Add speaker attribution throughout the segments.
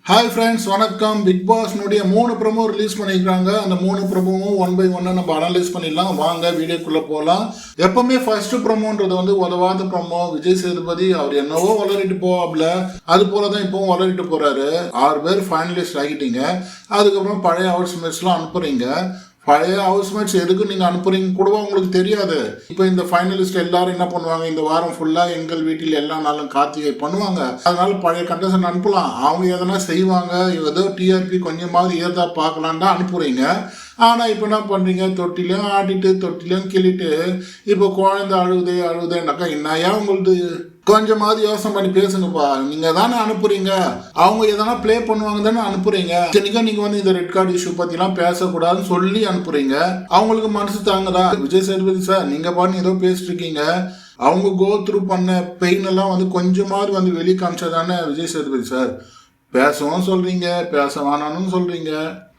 Speaker 1: Hi friends, வணக்கம். Big pass நுடைய 3 promo release பண்ணியிருக்காங்க. அந்த 3 ப்ரோமோவும் ஒன் பை ஒன்னு நம்ம அனலைஸ் பண்ணிடலாம். வாங்க வீடியோக்குள்ளே போகலாம். எப்பவுமே ஃபர்ஸ்ட் ப்ரோமோன்றது வந்து உதவாத ப்ரோமோ. விஜய் சேதுபதி அவர் என்னவோ வளரிட்டு போவாப்ல, அது போல தான் இப்போவும் வளரிட்டு போறாரு. 6 பேர் ஃபைனலிஸ்ட் ஆகிட்டீங்க. அதுக்கப்புறம் பழைய ஹவுஸ்மேட்ஸ்லாம் அனுப்புறீங்க. பழைய ஹவுஸ்மேட்ஸ் எதுக்கு நீங்கள் அனுப்புறீங்க கூட உங்களுக்கு தெரியாது. இப்போ இந்த ஃபைனலிஸ்ட் எல்லாரும் என்ன பண்ணுவாங்க, இந்த வாரம் ஃபுல்லாக எங்கள் வீட்டில் எல்லா நாளும் கார்த்திகை பண்ணுவாங்க. அதனால பழைய கண்டஸ்டன்ட் அனுப்பலாம். அவங்க எதனா செய்வாங்க, ஏதோ டிஆர்பி கொஞ்சமாவது ஏதா பார்க்கலான்னு தான் அனுப்புறீங்க. ஆனால் இப்போ என்ன பண்ணுறீங்க, தொட்டிலையும் ஆட்டிட்டு தொட்டிலையும் கிள்ளிட்டு இப்போ குழந்தை அழுகுதேனாக்கா என்னையா உங்களுக்கு கொஞ்சமாவது யோசனை பண்ணி பேசுங்கப்பா. நீங்க தானே அனுப்புறீங்க, அவங்க எதனா பிளே பண்ணுவாங்க தானே அனுப்புறீங்க. இத்தனைக்கும் நீங்க வந்து இந்த ரெட் கார்டு இஷ்யூ பத்தி எல்லாம் பேசக்கூடாதுன்னு சொல்லி அனுப்புறீங்க. அவங்களுக்கு மனசு தாங்கதா? விஜய் சேதுபதி சார், நீங்க பாட்டு ஏதோ பேசிட்டு இருக்கீங்க. அவங்க கோ த்ரூ பண்ண பெயின் எல்லாம் வந்து கொஞ்சமாவது வந்து வெளியே காமிச்சதானே விஜய் சேதுபதி சார். பேசவும் சொல்றீங்க, பேச வேணான்னு சொல்றீங்க.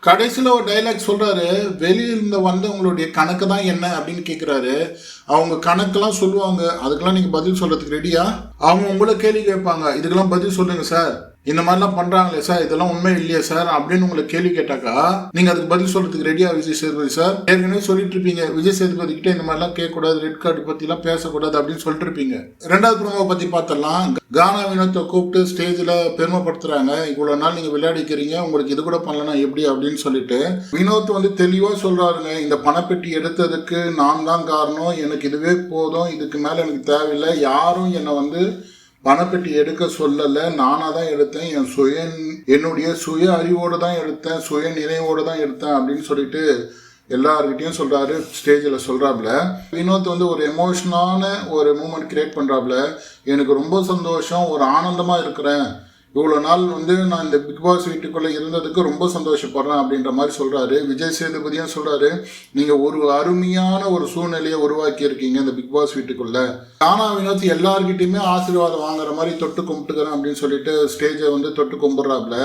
Speaker 1: கடைசியில் ஒரு டைலாக் சொல்றாரு, வெளியிலிருந்து வந்தவங்களுடைய கணக்கு தான் என்ன அப்படின்னு கேட்குறாரு. அவங்க கணக்கெல்லாம் சொல்லுவாங்க, அதுக்கெல்லாம் நீங்கள் பதில் சொல்றதுக்கு ரெடியா? அவங்க உங்களை கேள்வி கேட்பாங்க, இதுக்கெல்லாம் பதில் சொல்லுங்க சார், இந்த மாதிரிலாம் பண்றாங்களே சார், இதெல்லாம் உண்மை இல்லையா சார் அப்படின்னு உங்களை கேள்வி கேட்டாக்கா நீங்க அதுக்கு பதில் சொல்றதுக்கு ரெடியா விஜய் சேதுபதி சார்? ஏற்கனவே சொல்லிட்டு இருப்பீங்க, விஜய் சேதுபதி கிட்ட இந்த மாதிரிலாம் கேட்கக்கூடாது, ரெட் கார்டு பத்தி எல்லாம் பேசக்கூடாது அப்படின்னு சொல்லிட்டு இருப்பீங்க. ரெண்டாவது ப்ரோமோ பத்தி பார்த்தலாம். கானா வினோத்தை கூப்பிட்டு ஸ்டேஜ்ல பெருமைப்படுத்துறாங்க. இவ்வளவு நாள் நீங்க விளையாடிக்கிறீங்க, உங்களுக்கு இது கூட பண்ணலன்னா எப்படி அப்படின்னு சொல்லிட்டு வினோத் வந்து தெளிவா சொல்றாருங்க, இந்த பணப்பெட்டி எடுத்ததுக்கு நான் தான் காரணம், எனக்கு இதுவே போதும், இதுக்கு மேல எனக்கு தேவையில்லை, யாரும் என்னை வந்து பணப்பெட்டி எடுக்க சொல்லலை, நானாக தான் எடுத்தேன், என்னுடைய சுய அறிவோடு தான் எடுத்தேன், சுய நினைவோடு தான் எடுத்தேன் அப்படின்னு சொல்லிட்டு எல்லார்கிட்டையும் சொல்றாரு. ஸ்டேஜில் சொல்றாப்புல வினோத் வந்து ஒரு எமோஷனான ஒரு மூமெண்ட் கிரியேட் பண்றாப்புல. எனக்கு ரொம்ப சந்தோஷம், ஒரு ஆனந்தமா இருக்கிறேன், இவ்வளோ நாள் வந்து நான் இந்த பிக் பாஸ் வீட்டுக்குள்ளே இருந்ததுக்கு ரொம்ப சந்தோஷப்படுறேன் அப்படின்ற மாதிரி சொல்கிறாரு. விஜய் சேதுபதியும் சொல்கிறாரு, நீங்கள் ஒரு அருமையான ஒரு சூழ்நிலையை உருவாக்கி இருக்கீங்க இந்த பிக் பாஸ் வீட்டுக்குள்ளே. கானா வினோத் எல்லார்கிட்டையுமே ஆசீர்வாதம் வாங்குற மாதிரி தொட்டு கும்பிட்டுக்கிறேன் அப்படின்னு சொல்லிட்டு ஸ்டேஜை வந்து தொட்டு கும்பிட்றாப்புல.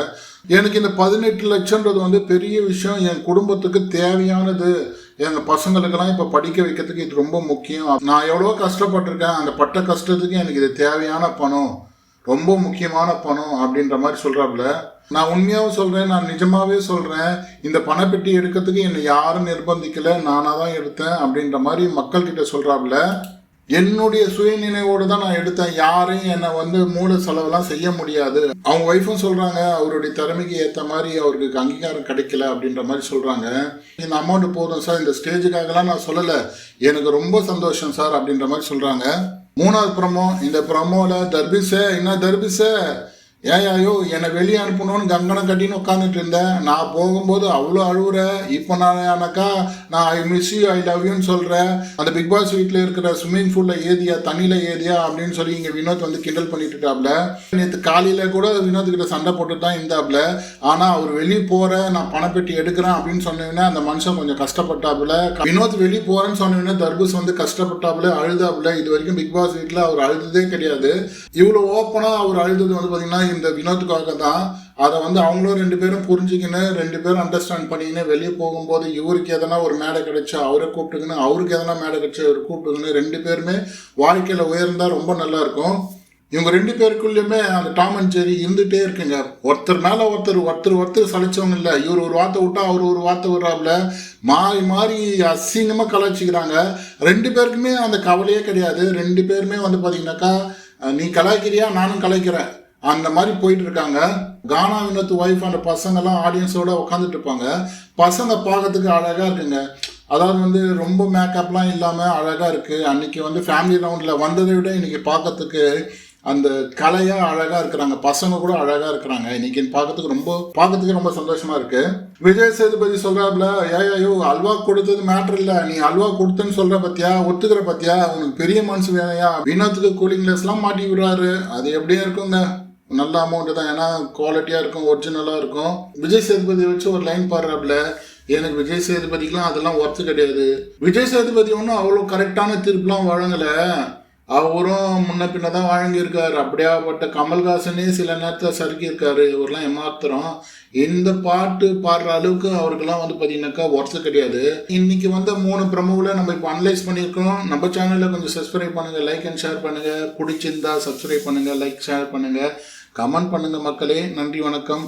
Speaker 1: எனக்கு இந்த 18 லட்சம்ன்றது வந்து பெரிய விஷயம், என் குடும்பத்துக்கு தேவையானது, எங்கள் பசங்களுக்கெல்லாம் இப்போ படிக்க வைக்கிறதுக்கு இது ரொம்ப முக்கியம், நான் எவ்வளோ கஷ்டப்பட்டிருக்கேன், அந்த பட்ட கஷ்டத்துக்கு எனக்கு இது தேவையான பணம், ரொம்ப முக்கியமான பணம் அப்படின்ற மாதிரி சொல்றாப்புல. நான் உண்மையாகவும் சொல்றேன், நான் நிஜமாவே சொல்றேன், இந்த பணப்பெட்டி எடுக்கிறதுக்கு என்னை யாரும் நிர்பந்திக்கல, நானாக தான் எடுத்தேன் அப்படின்ற மாதிரி மக்கள் கிட்ட சொல்றாப்புல. என்னுடைய சுயநினைவோடு தான் நான் எடுத்தேன், யாரையும் என்னை வந்து மூல செலவெல்லாம் செய்ய முடியாது. அவங்க ஒய்ஃபும் சொல்றாங்க, அவருடைய திறமைக்கு ஏற்ற மாதிரி அவருக்கு அங்கீகாரம் கிடைக்கல அப்படின்ற மாதிரி சொல்றாங்க. இந்த அமௌண்ட் போதும் சார், இந்த ஸ்டேஜுக்காகலாம் நான் சொல்லலை, எனக்கு ரொம்ப சந்தோஷம் சார் அப்படின்ற மாதிரி சொல்றாங்க. மூணாவது ப்ரோமோ. இந்த ப்ரோமோவில் தர்பிஸே, என்ன தர்பிஸே, ஏயாயோ என்னை வெளியே அனுப்பணும்னு கங்கணம் கட்டின்னு உட்காந்துட்டு இருந்தேன், நான் போகும்போது அவ்வளோ அழுகுற, இப்போ நானாக்கா நான் I miss you, I love யூன்னு சொல்கிறேன், அந்த பிக் பாஸ் வீட்டில் இருக்கிற ஸ்விம்மிங் பூலில் ஏதியா, தண்ணியில் ஏதியா அப்படின்னு சொல்லி இங்கே வினோத் வந்து கிண்டல் பண்ணிட்டுட்டாப்ல. நேற்று காலையில் கூட வினோத்கிட்ட சண்டை போட்டு தான் இருந்தாப்ல. ஆனால் அவர் வெளியே போகிற, நான் பணப்பெட்டி எடுக்கிறேன் அப்படின்னு சொன்னீங்கன்னா அந்த மனுஷன் கொஞ்சம் கஷ்டப்பட்டாப்புல. வினோத் வெளியே போகிறேன்னு சொன்னீங்கன்னா தர்பூஸ் வந்து கஷ்டப்பட்டாப்புல, அழுதாப்புல. இது வரைக்கும் பிக் பாஸ் வீட்டில் அவர் அழுததே கிடையாது. இவ்வளோ ஓப்பனாக அவர் அழுதது வந்து பார்த்தீங்கன்னா இந்த வினோத்துக்காக தான். அதை வந்து அவங்களும் 2 பேரும் புரிஞ்சுக்கின்னு 2 பேரும் அண்டர்ஸ்டாண்ட் பண்ணிக்கின்னு வெளியே போகும்போது இவருக்கு எதனா ஒரு மேடை கிடைச்சா அவரை கூப்பிட்டுக்கின்னு, அவருக்கு எதனா மேடை கிடைச்சா இவர் கூப்பிட்டுக்கின்னு 2 பேருமே வாழ்க்கையில் உயர்ந்தா ரொம்ப நல்லா இருக்கும். இவங்க 2 பேருக்குள்ளேயுமே அந்த டாம் அண்ட் ஜெர்ரி இருந்துகிட்டே இருக்குங்க. ஒருத்தர் மேலே ஒருத்தர் சலிச்சவங்க இல்லை. இவர் ஒரு வார்த்தை விட்டா அவர் ஒரு வார்த்தை விடுறாப்புல, மாறி அசிங்கமாக கலாய்ச்சிக்கிறாங்க. 2 பேருக்குமே அந்த கவலையே கிடையாது. 2 பேருமே வந்து பார்த்தீங்கன்னாக்கா, நீ கலாய்க்கிறியா நானும் கலாய்க்கிறேன் அந்த மாதிரி போயிட்டு இருக்காங்க. கானா வினோத் ஒய்ஃப் அந்த பசங்கள்லாம் ஆடியன்ஸோட உட்காந்துட்டு இருப்பாங்க. பசங்க பார்க்கறதுக்கு அழகாக இருக்குங்க. அதாவது வந்து ரொம்ப மேக்கப்லாம் இல்லாமல் அழகாக இருக்குது. அன்றைக்கி வந்து ஃபேமிலி ரவுண்டில் வந்ததை விட இன்றைக்கி பார்க்கறதுக்கு அந்த கலையாக அழகாக இருக்கிறாங்க. பசங்க கூட அழகாக இருக்கிறாங்க. இன்றைக்கி பார்க்கறதுக்கு ரொம்ப சந்தோஷமாக இருக்குது. விஜய் சேதுபதி சொல்கிறாப்புல, ஏயோ அல்வா கொடுத்தது மேட்ரு இல்லை, நீ அல்வா கொடுத்தேன்னு சொல்கிற பத்தியா, ஒத்துக்கிற பத்தியா, உனக்கு பெரிய மனசு வேணையா? வினோத்துக்கு கூலிங் கிளாஸ்லாம் மாட்டி விடுறாரு. அது எப்படியே இருக்குங்க, நல்ல அமௌண்ட்டு தான், ஏன்னா குவாலிட்டியாக இருக்கும், ஒரிஜினலாக இருக்கும். விஜய் சேதுபதி வச்சு ஒரு லைன் பாடுறாப்புல, எனக்கு விஜய் சேதுபதிக்கெலாம் அதெல்லாம் ஒர்த்து கிடையாது. விஜய் சேதுபதி ஒன்றும் அவ்வளோ கரெக்டான தீர்ப்புலாம் வழங்கலை, அவரும் முன்ன பின்ன தான் வழங்கியிருக்காரு. அப்படியாப்பட்ட கமல்ஹாசனே சில நேரத்தில் சறுக்கியிருக்காரு. இவரெல்லாம் ஏமாத்திரம். இந்த பாட்டு பாடுற அளவுக்கு அவருக்கெல்லாம் வந்து பார்த்தீங்கன்னாக்கா ஒர்த்து கிடையாது. இன்னைக்கு வந்து 3 ப்ரோமோவில் நம்ம இப்போ அனலைஸ் பண்ணியிருக்கோம். நம்ம சேனலில் கொஞ்சம் சப்ஸ்கிரைப் பண்ணுங்கள், லைக் அண்ட் ஷேர் பண்ணுங்கள். பிடிச்சிருந்தா சப்ஸ்கிரைப் பண்ணுங்கள், லைக் ஷேர் பண்ணுங்கள், கமெண்ட் பண்ணுங்கள் மக்களே. நன்றி, வணக்கம்.